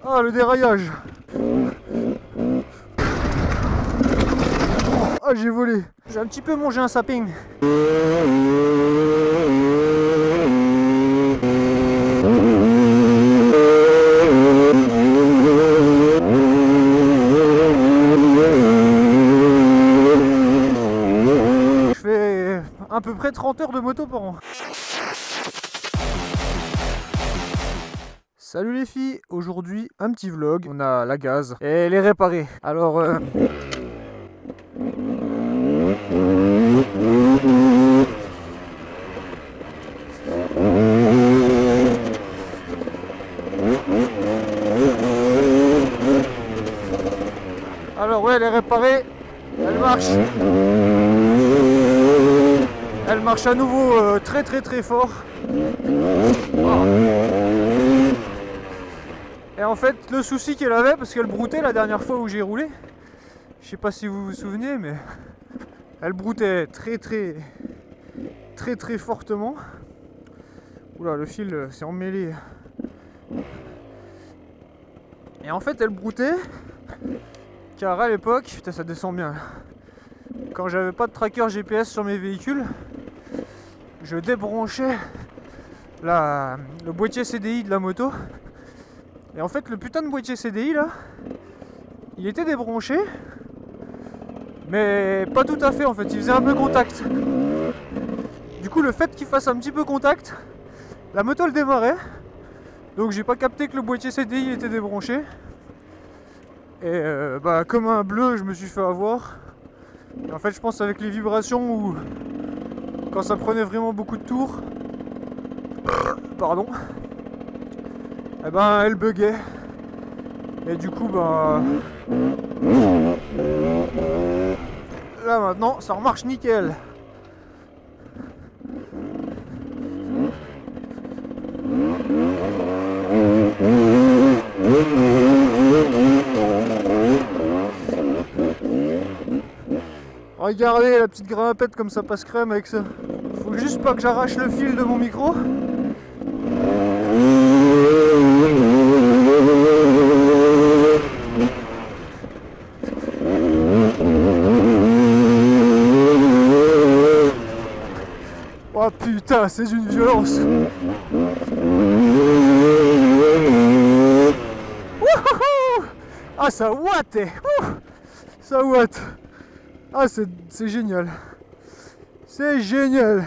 Ah, le déraillage. Ah, j'ai volé. J'ai un petit peu mangé un sapin. Je fais à peu près 30 heures de moto par an. Salut les filles, aujourd'hui un petit vlog, on a la gaz et elle est réparée. Alors ouais, elle est réparée, elle marche. Elle marche à nouveau très fort. Et en fait, le souci qu'elle avait, parce qu'elle broutait la dernière fois où j'ai roulé, je sais pas si vous vous souvenez, mais elle broutait très fortement. Oula, le fil s'est emmêlé. Et en fait, elle broutait, car à l'époque, putain, ça descend bien. Quand j'avais pas de tracker GPS sur mes véhicules, je débranchais le boîtier CDI de la moto. Et en fait, le putain de boîtier CDI là, il était débranché, mais pas tout à fait en fait, il faisait un peu contact. Du coup, le fait qu'il fasse un petit peu contact, la moto elle démarrait. Donc j'ai pas capté que le boîtier CDI était débranché. Et comme un bleu, je me suis fait avoir. Et en fait, je pense avec les vibrations ou quand ça prenait vraiment beaucoup de tours, pardon, et ben elle buguait. Et du coup là maintenant ça remarche nickel. Regardez la petite grimpette comme ça passe crème avec ça. Faut juste pas que j'arrache le fil de mon micro. Oh putain, c'est une violence. Ah ça ouate. Ça ouate. Ah c'est génial. C'est génial.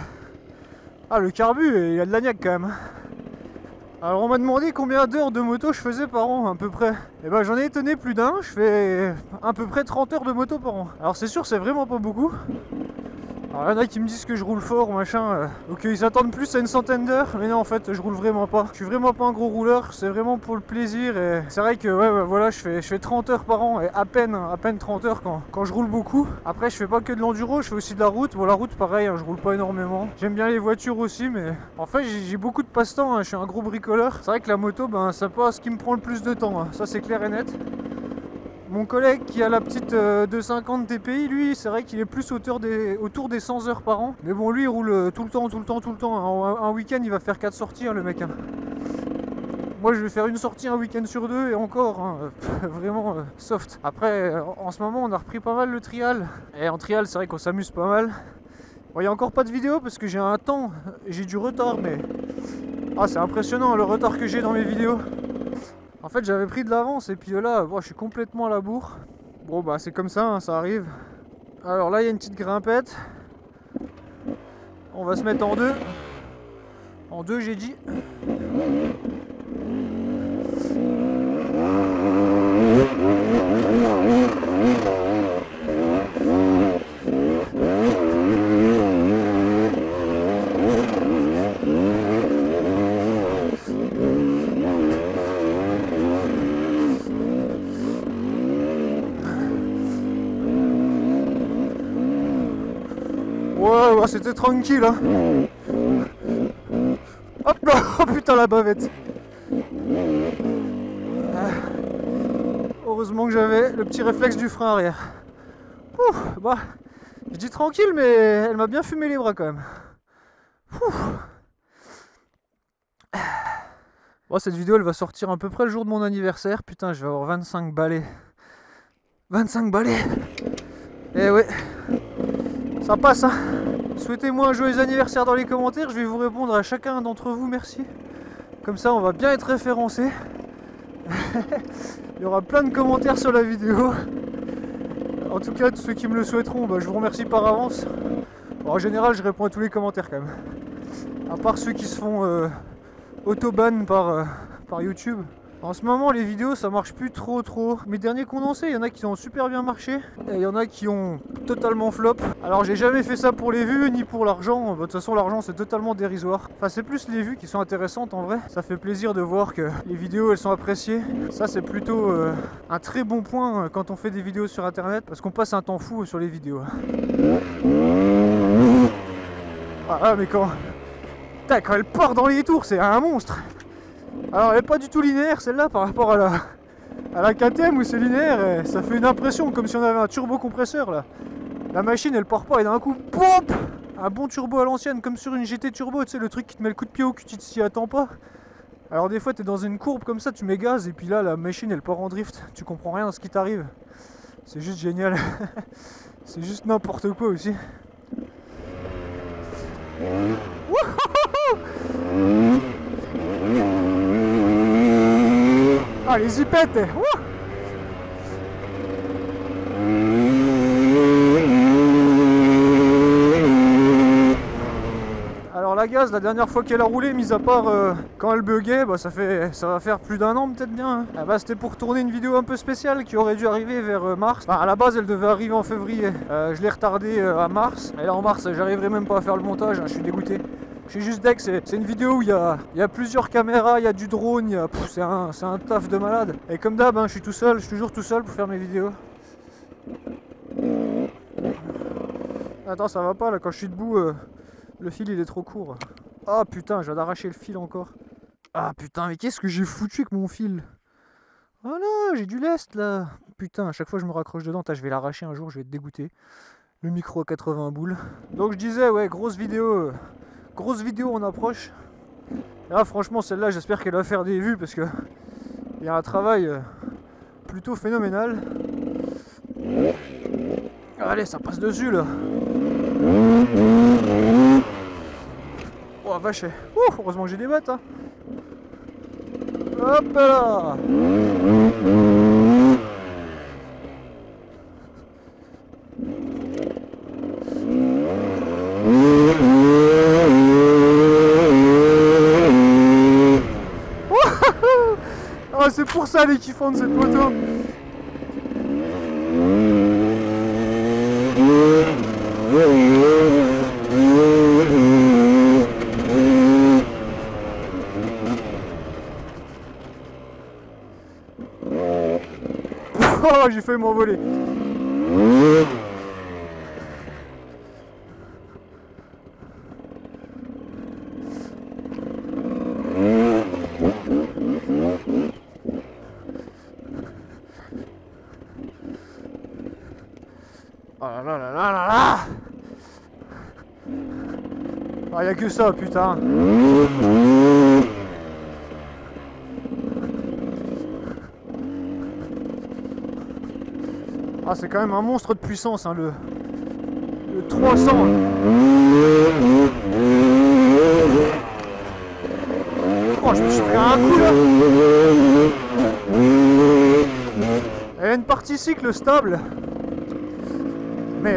Ah le carbu, il y a de l'agnac quand même. Alors on m'a demandé combien d'heures de moto je faisais par an à peu près. Et ben j'en ai étonné plus d'un, je fais à peu près 30 heures de moto par an. Alors c'est sûr c'est vraiment pas beaucoup. Alors il y en a qui me disent que je roule fort machin, donc ils s'attendent plus à une centaine d'heures, mais non en fait je roule vraiment pas. Je suis vraiment pas un gros rouleur, c'est vraiment pour le plaisir et c'est vrai que ouais, voilà je fais 30 heures par an et à peine 30 heures quand je roule beaucoup. Après je fais pas que de l'enduro, je fais aussi de la route. Bon la route pareil, hein, je roule pas énormément. J'aime bien les voitures aussi mais en fait j'ai beaucoup de passe-temps, hein. Je suis un gros bricoleur. C'est vrai que la moto c'est pas ce qui me prend le plus de temps, hein. Ça c'est clair et net. Mon collègue qui a la petite 250 TPI, lui, c'est vrai qu'il est plus autour des 100 heures par an. Mais bon, lui, il roule tout le temps. Un week-end, il va faire 4 sorties, hein, le mec. Hein. Moi, je vais faire une sortie un week-end sur 2 et encore, hein, vraiment soft. Après, en ce moment, on a repris pas mal le trial. Et en trial, c'est vrai qu'on s'amuse pas mal. Bon, il n'y a encore pas de vidéo parce que j'ai du retard, mais... Ah, c'est impressionnant le retard que j'ai dans mes vidéos. En fait j'avais pris de l'avance et puis là je suis complètement à la bourre. Bon bah c'est comme ça, hein, ça arrive. Alors là il y a une petite grimpette. On va se mettre en deux. En deux j'ai dit. Ouais, c'était tranquille, hein. Hop là, oh putain la bavette. Heureusement que j'avais le petit réflexe du frein arrière. Ouh, bah, je dis tranquille, mais elle m'a bien fumé les bras quand même. Ouh. Bon, cette vidéo elle va sortir à peu près le jour de mon anniversaire. Putain, je vais avoir 25 balais. 25 balais. Eh ouais, ça passe hein. Souhaitez-moi un joyeux anniversaire dans les commentaires, je vais vous répondre à chacun d'entre vous, merci. Comme ça on va bien être référencé. Il y aura plein de commentaires sur la vidéo. En tout cas, ceux qui me le souhaiteront, bah, je vous remercie par avance. Bon, en général, je réponds à tous les commentaires quand même. À part ceux qui se font auto-ban par YouTube. En ce moment, les vidéos, ça marche plus trop. Mes derniers condensés, il y en a qui ont super bien marché. Et il y en a qui ont totalement flop. Alors, j'ai jamais fait ça pour les vues, ni pour l'argent. De toute façon, l'argent, c'est totalement dérisoire. Enfin, c'est plus les vues qui sont intéressantes, en vrai. Ça fait plaisir de voir que les vidéos, elles sont appréciées. Ça, c'est plutôt un très bon point quand on fait des vidéos sur Internet. Parce qu'on passe un temps fou sur les vidéos. Ah, mais quand elle part dans les tours, c'est un monstre. Alors elle est pas du tout linéaire celle-là par rapport à la KTM où c'est linéaire et ça fait une impression comme si on avait un turbo compresseur là. La machine elle part pas et d'un coup, pop, un bon turbo à l'ancienne comme sur une GT turbo, tu sais le truc qui te met le coup de pied au cul, tu t'y attends pas. Alors des fois t'es dans une courbe comme ça, tu mets gaz et puis là la machine elle part en drift, tu comprends rien à ce qui t'arrive. C'est juste génial. C'est juste n'importe quoi aussi. Ah les zipettes. Alors la gaz, la dernière fois qu'elle a roulé, mis à part quand elle buguait, bah ça va faire plus d'un an peut-être bien hein. Ah bah, c'était pour tourner une vidéo un peu spéciale qui aurait dû arriver vers mars. Enfin, à la base elle devait arriver en février, je l'ai retardée à mars. Et là en mars j'arriverai même pas à faire le montage, hein, je suis dégoûté. Je suis juste deck, c'est une vidéo où il y a plusieurs caméras, il y a du drone, c'est un taf de malade. Et comme d'hab, hein, je suis tout seul, je suis toujours tout seul pour faire mes vidéos. Attends, ça va pas là, quand je suis debout, le fil il est trop court. Ah putain, je viens d'arracher le fil encore. Ah putain, mais qu'est-ce que j'ai foutu avec mon fil? Voilà, j'ai du lest là. Putain, à chaque fois je me raccroche dedans, je vais l'arracher un jour, je vais être dégoûté. Le micro à 80 boules. Donc je disais, ouais, grosse vidéo en approche. Et là franchement celle-là j'espère qu'elle va faire des vues parce que il y a un travail plutôt phénoménal. Allez, ça passe dessus là. Oh vache. Heureusement que j'ai des bottes hein. Hop là. Ah, c'est pour ça les kiffants de cette moto. Oh, j'ai failli m'envoler. Oh là là là là là là. Ah, y'a que ça, putain. Ah, c'est quand même un monstre de puissance, hein, le 300. Oh, je me suis pris un coup là. Elle a une partie cycle stable. Mais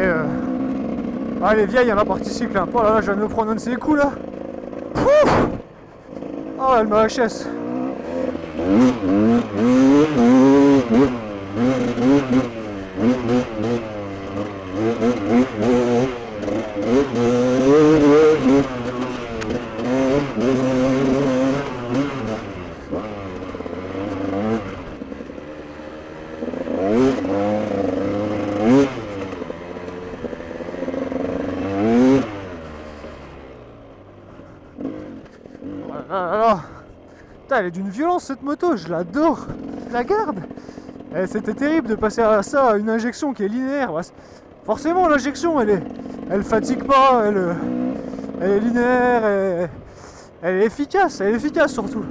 ah, elle est vieille hein, la partie cycle hein. Oh là là, je viens de me prendre un de ces coups là. Pouf. Oh, elle m'a HS. Putain, elle est d'une violence cette moto, je l'adore, je la garde. C'était terrible de passer à ça, à une injection qui est linéaire. Forcément l'injection elle fatigue pas, elle est linéaire, elle est efficace surtout.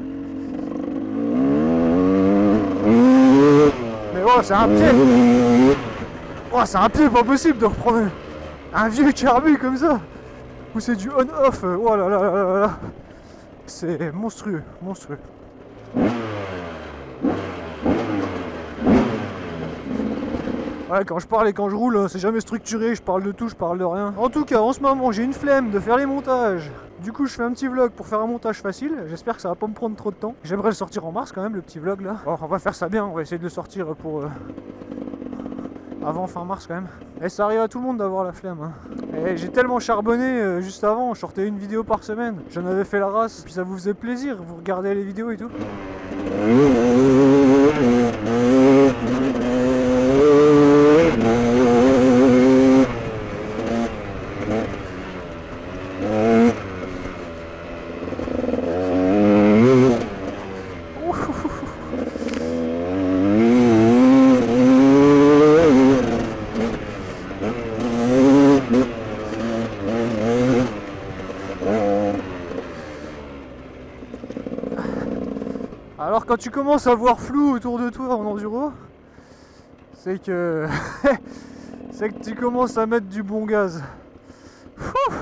Oh, c'est un pied. Oh, c'est un pied pas possible de reprendre un vieux carbu comme ça. Ou c'est du on-off. Oh là là là là là. C'est monstrueux, monstrueux. Ouais, quand je parle et quand je roule, c'est jamais structuré, je parle de tout, je parle de rien. En tout cas, en ce moment, j'ai une flemme de faire les montages. Du coup, je fais un petit vlog pour faire un montage facile. J'espère que ça va pas me prendre trop de temps. J'aimerais le sortir en mars quand même, le petit vlog là. Bon, on va faire ça bien, on va essayer de le sortir pour... avant fin mars quand même. Et ça arrive à tout le monde d'avoir la flemme. Hein. Et j'ai tellement charbonné juste avant, je sortais une vidéo par semaine. J'en avais fait la race, puis ça vous faisait plaisir, vous regardez les vidéos et tout. Alors quand tu commences à voir flou autour de toi en enduro, c'est que c'est que tu commences à mettre du bon gaz. Ouh.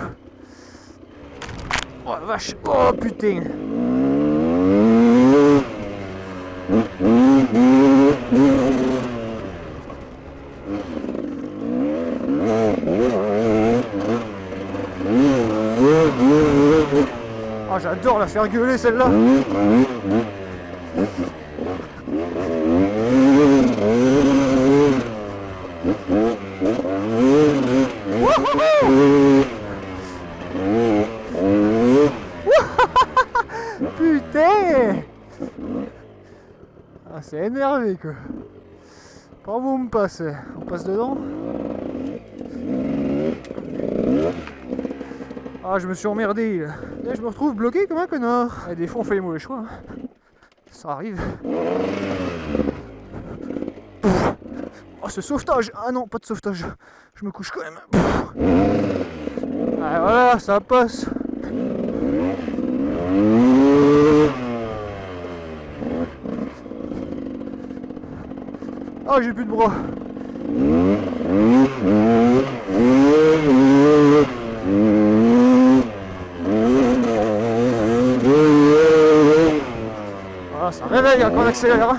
Oh la vache, oh putain. Oh, j'adore la faire gueuler celle-là. Putain! Ah, c'est énervé quoi. Par où on me passe? On passe dedans? Ah, je me suis emmerdé là. Là, je me retrouve bloqué comme un connard. Et des fois, on fait les mauvais choix. Hein. Ça arrive. Oh, ce sauvetage! Ah non, pas de sauvetage. Je me couche quand même. Ah, voilà, ça passe. Ah, j'ai plus de bras. Voilà, ça réveille quand on accélère.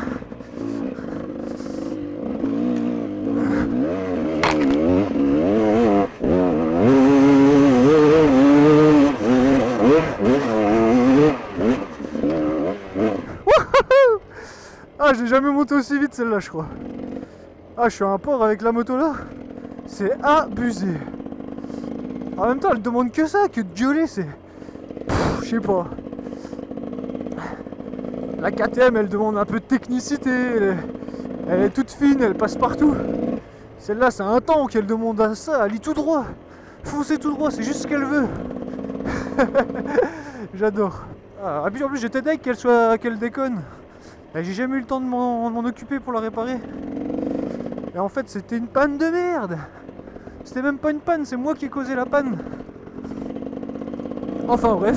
Ah, j'ai jamais monté aussi vite celle-là, je crois. Ah, je suis un porc avec la moto là. C'est abusé. En même temps, elle demande que ça, que de gueuler, c'est... Je sais pas. La KTM, elle demande un peu de technicité. Elle est toute fine, elle passe partout. Celle-là, c'est un temps qu'elle demande à ça. Elle lit tout droit. Foncez tout droit, c'est juste ce qu'elle veut. J'adore. Ah, puis en plus, j'étais deg qu'elle déconne. J'ai jamais eu le temps de m'en occuper pour la réparer. Et en fait, c'était une panne de merde. C'était même pas une panne, c'est moi qui ai causé la panne. Enfin bref.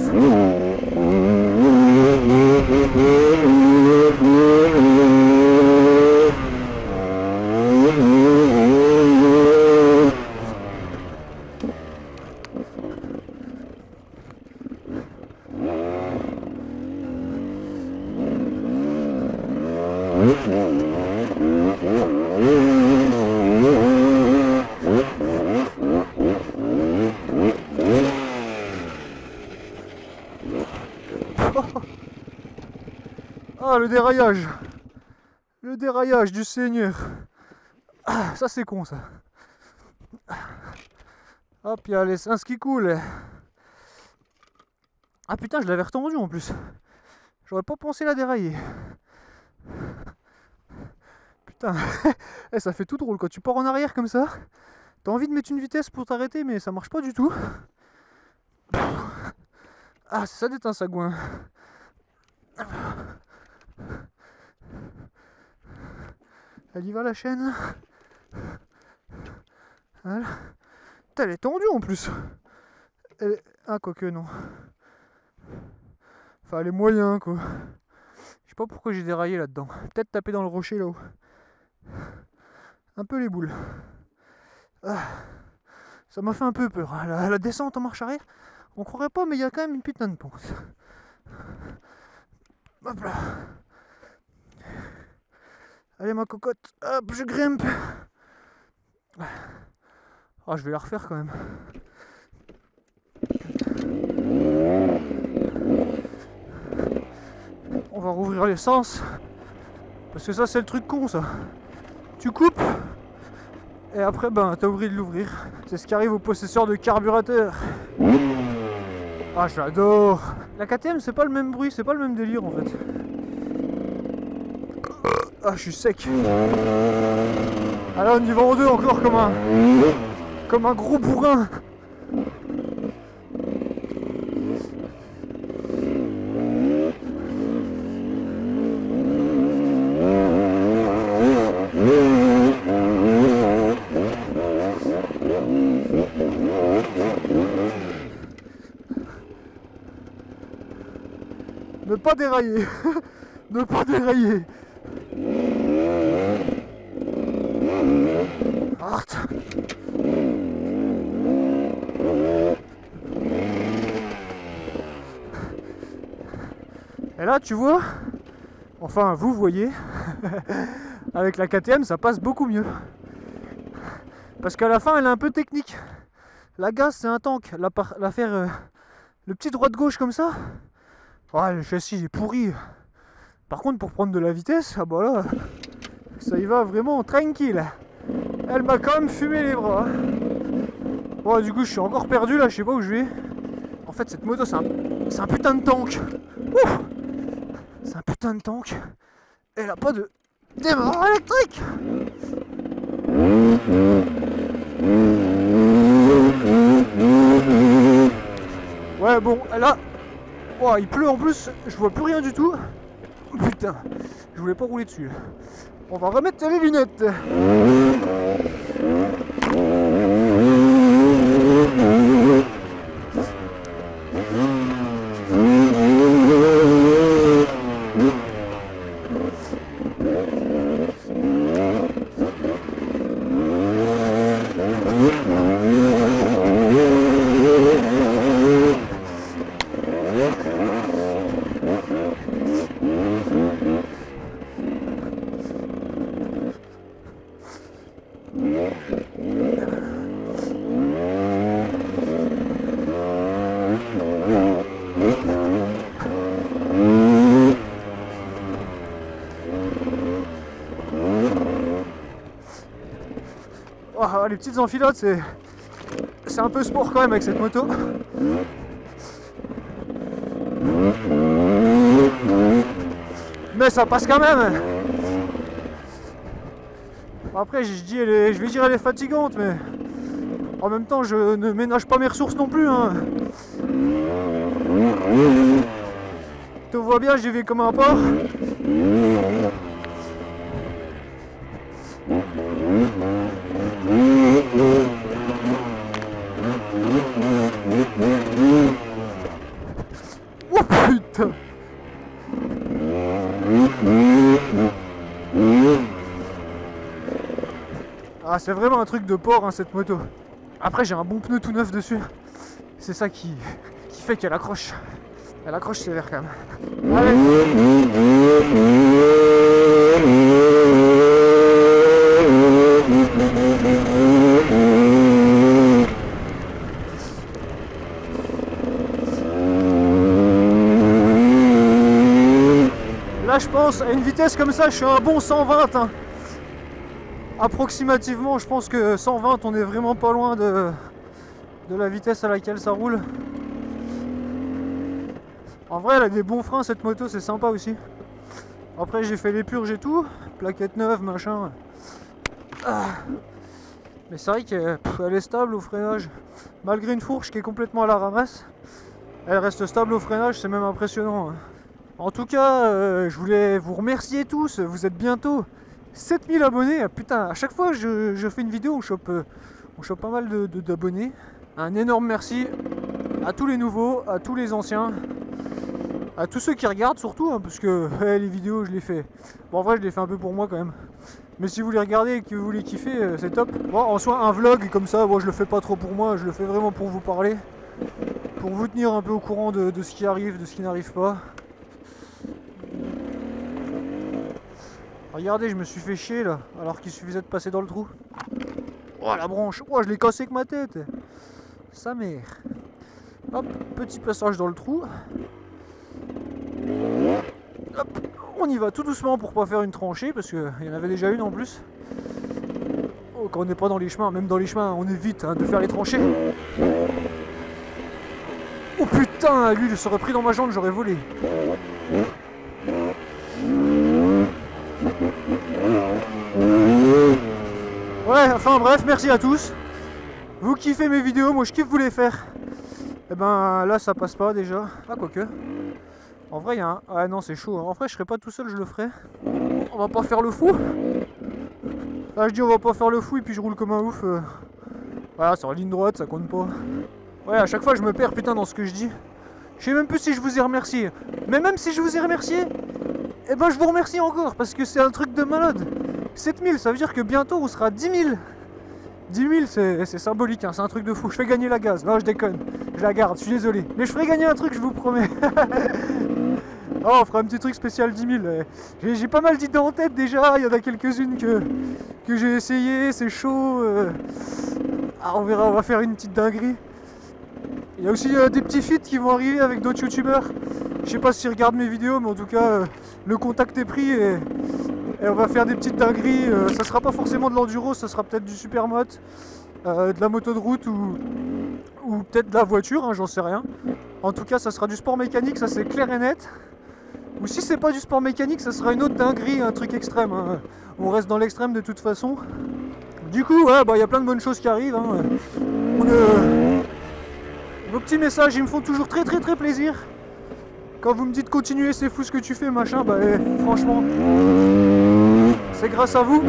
Ah, le déraillage. Le déraillage du Seigneur. Ah, ça c'est con ça. Hop, il y a l'essence qui coule. Ah putain, je l'avais retendu en plus. J'aurais pas pensé la dérailler. Putain, ça fait tout drôle quand tu pars en arrière comme ça. T'as envie de mettre une vitesse pour t'arrêter, mais ça marche pas du tout. Ah, c'est ça d'être un sagouin. Elle y va la chaîne. Voilà. Putain, elle est tendue en plus. Ah, quoique non. Enfin, elle est moyen quoi. Je sais pas pourquoi j'ai déraillé là-dedans. Peut-être taper dans le rocher là-haut. Un peu les boules. Ah, ça m'a fait un peu peur. La descente en marche arrière, on croirait pas, mais il y a quand même une putain de pente. Hop là. Allez ma cocotte, hop, je grimpe. Ah, je vais la refaire quand même. On va rouvrir l'essence. Parce que ça c'est le truc con ça. Tu coupes et après ben t'as oublié de l'ouvrir. C'est ce qui arrive aux possesseurs de carburateurs. Ah j'adore. La KTM c'est pas le même bruit, c'est pas le même délire en fait. Ah je suis sec. Ah là on y va en deux encore comme un gros bourrin. Ne pas dérailler. Ne pas dérailler. Art. Et là tu vois, enfin vous voyez, avec la KTM ça passe beaucoup mieux. Parce qu'à la fin elle est un peu technique. La gaz c'est un tank, la faire le petit droite-gauche comme ça, ouais, le châssis est pourri. Par contre pour prendre de la vitesse, ah bah là, ça y va vraiment tranquille. Elle m'a quand même fumé les bras. Bon du coup je suis encore perdu là, je sais pas où je vais. En fait cette moto c'est un putain de tank. Ouf, c'est un putain de tank. Elle a pas de démarrage électrique. Ouais bon là, oh, il pleut en plus, je vois plus rien du tout. Putain, je voulais pas rouler dessus. On va remettre les lunettes. Oh, les petites enfilades, c'est un peu sport quand même avec cette moto. Mais ça passe quand même. Après je vais dire elle est fatigante, mais en même temps je ne ménage pas mes ressources non plus hein. Tu vois bien, j'y vais comme un porc. Oh putain. Ah c'est vraiment un truc de porc hein, cette moto. Après j'ai un bon pneu tout neuf dessus. C'est ça qui fait qu'elle accroche. Elle accroche sévère quand même. Allez. Là je pense à une vitesse comme ça je suis à un bon 120 hein. Approximativement je pense que 120 on est vraiment pas loin de la vitesse à laquelle ça roule. En vrai elle a des bons freins cette moto, c'est sympa aussi. Après j'ai fait les purges et tout, plaquettes neuves machin. Ah. Mais c'est vrai qu'elle est stable au freinage. Malgré une fourche qui est complètement à la ramasse, elle reste stable au freinage, c'est même impressionnant hein. En tout cas, je voulais vous remercier tous, vous êtes bientôt 7000 abonnés. Putain, à chaque fois je fais une vidéo, on chope pas mal d'abonnés. Un énorme merci à tous les nouveaux, à tous les anciens. À tous ceux qui regardent surtout, hein, parce que les vidéos je les fais. Bon en vrai je les fais un peu pour moi quand même. Mais si vous les regardez et que vous les kiffez, c'est top. Bon, en soi un vlog comme ça, moi je le fais pas trop pour moi, je le fais vraiment pour vous parler. Pour vous tenir un peu au courant de ce qui arrive, de ce qui n'arrive pas. Regardez, je me suis fait chier là, alors qu'il suffisait de passer dans le trou. Oh la branche, oh je l'ai cassé avec ma tête. Sa mère. Hop, petit passage dans le trou. Hop, on y va tout doucement pour pas faire une tranchée, parce qu'il y en avait déjà une en plus. Oh, quand on n'est pas dans les chemins, même dans les chemins, on évite hein, de faire les tranchées. Oh putain, lui il serait pris dans ma jambe, j'aurais volé. Ouais, enfin bref, merci à tous. Vous kiffez mes vidéos, moi je kiffe vous les faire. Et ben là ça passe pas déjà. Ah quoique. En vrai il y a un... Ah non c'est chaud, en vrai je serais pas tout seul, je le ferais. On va pas faire le fou. Là je dis on va pas faire le fou et puis je roule comme un ouf. Voilà, c'est en ligne droite, ça compte pas. Ouais, à chaque fois je me perds putain dans ce que je dis. Je sais même plus si je vous ai remercié. Mais même si je vous ai remercié, eh ben je vous remercie encore parce que c'est un truc de malade. 7000, ça veut dire que bientôt on sera à 10 000. 10 000 c'est symbolique, hein, c'est un truc de fou. Je fais gagner la gaz, non je déconne, je la garde, je suis désolé. Mais je ferai gagner un truc, je vous promets. Oh, on fera un petit truc spécial 10 000. J'ai pas mal d'idées en tête déjà, il y en a quelques-unes que j'ai essayé, c'est chaud. Ah, on verra, on va faire une petite dinguerie. Il y a aussi des petits feats qui vont arriver avec d'autres youtubeurs. Je sais pas s'ils regardent mes vidéos, mais en tout cas, le contact est pris et on va faire des petites dingueries. Ça sera pas forcément de l'enduro, ça sera peut-être du supermoto, de la moto de route ou peut-être de la voiture, hein, j'en sais rien. En tout cas, ça sera du sport mécanique, ça c'est clair et net. Ou si c'est pas du sport mécanique, ça sera une autre dinguerie, un truc extrême. Hein. On reste dans l'extrême de toute façon. Du coup, ouais, bah, y a plein de bonnes choses qui arrivent. Hein. Vos petits messages, ils me font toujours très plaisir. Quand vous me dites continuer, c'est fou ce que tu fais, machin, bah franchement, c'est grâce à vous.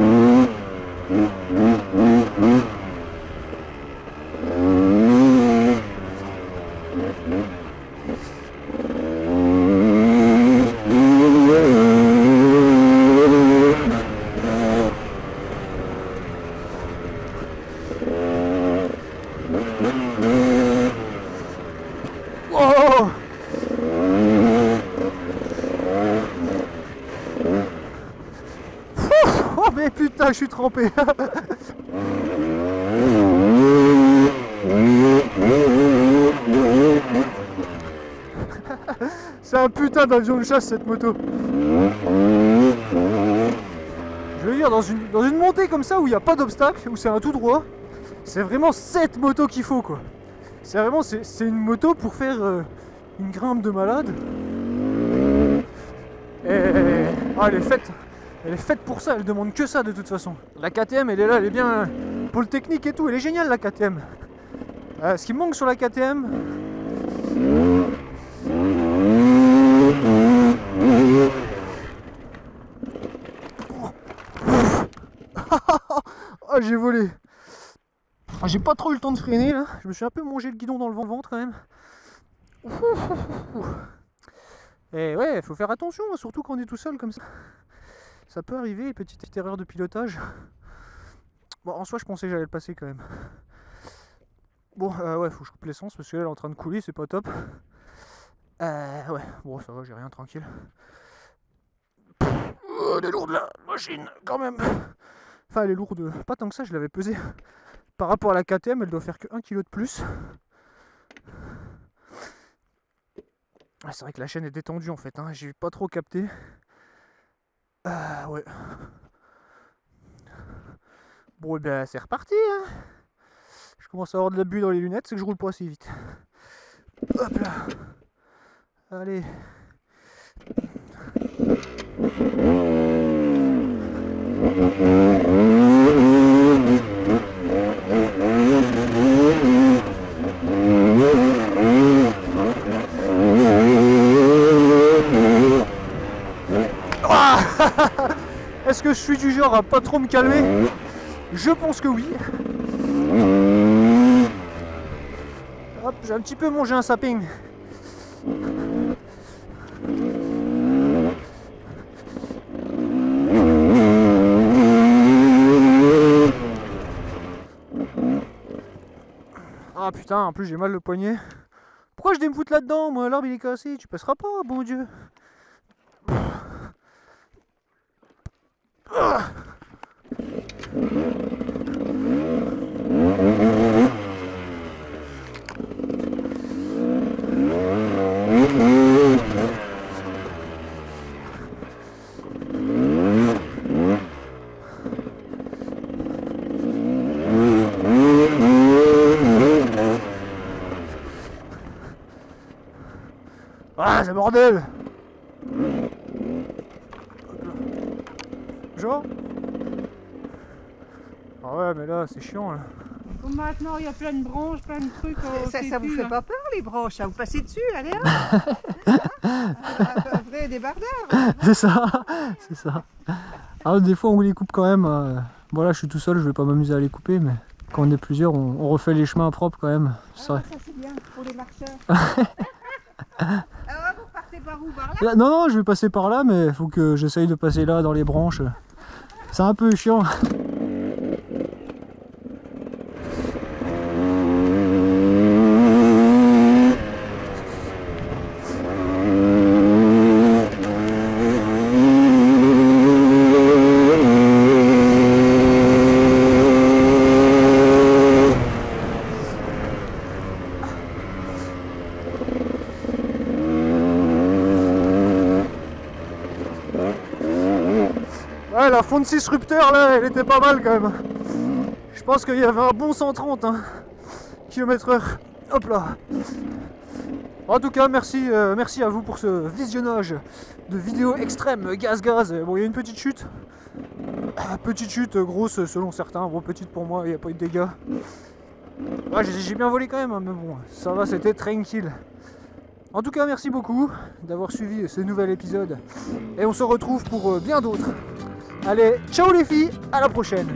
Oh, oh mais putain, je suis trempé. C'est un putain d'avion de chasse cette moto. Je veux dire, dans une montée comme ça où il n'y a pas d'obstacle, où c'est un tout droit, c'est vraiment cette moto qu'il faut quoi. C'est vraiment, c'est une moto pour faire une grimpe de malade. Et ah, elle est faite pour ça, elle demande que ça de toute façon. La KTM elle est là, elle est bien pôle technique et tout, elle est géniale la KTM. Ce qui me manque sur la KTM, ah j'ai volé. Ah, j'ai pas trop eu le temps de freiner là, je me suis un peu mangé le guidon dans le ventre quand même. Et ouais, faut faire attention, surtout quand on est tout seul comme ça. Ça peut arriver, petite erreur de pilotage. Bon, en soi, je pensais que j'allais le passer quand même. Bon, ouais, faut que je coupe l'essence parce qu'elle est en train de couler, c'est pas top. Ouais, bon, ça va, j'ai rien, tranquille. Elle est lourde la machine, quand même. Enfin, elle est lourde, pas tant que ça, je l'avais pesée. Par rapport à la KTM, elle doit faire que 1 kg de plus. Ah, c'est vrai que la chaîne est détendue en fait, hein. J'ai pas trop capté. Ouais. Bon, et ben c'est reparti. Hein. Je commence à avoir de la buée dans les lunettes, c'est que je roule pas assez vite. Hop là. Allez. Est-ce que je suis du genre à pas trop me calmer? Je pense que oui. Hop, j'ai un petit peu mangé un sapin. Ah putain, en plus j'ai mal le poignet. Pourquoi je vais me foutre là-dedans, moi? L'arbre il est cassé, tu passeras pas, bon Dieu. Ah, c'est bordel! Genre? Ah ouais, mais là, c'est chiant, là. Comme maintenant, il y a plein de branches, plein de trucs. Ça vous fait pas peur, les branches, ça vous passez dessus, allez hop. Un vrai débardeur. C'est ça, c'est ça. Alors, des fois, on les coupe quand même. Bon, là, je suis tout seul, je vais pas m'amuser à les couper, mais quand on est plusieurs, on refait les chemins propres quand même. Ah, ça c'est bien, pour les marcheurs. Alors, vous partez par où? Par là? Non, non, je vais passer par là, mais il faut que j'essaye de passer là, dans les branches. C'est un peu chiant. Ouais, la fonte disrupteur là, elle était pas mal quand même. Je pense qu'il y avait un bon 130 km/h. Hop là. En tout cas, merci à vous pour ce visionnage de vidéo extrême gaz. Bon, il y a une petite chute. Petite chute, grosse selon certains. Bon, petite pour moi, il n'y a pas eu de dégâts. Ouais, j'ai bien volé quand même, mais bon, ça va, c'était tranquille. En tout cas, merci beaucoup d'avoir suivi ce nouvel épisode. Et on se retrouve pour bien d'autres. Allez, ciao les filles, à la prochaine.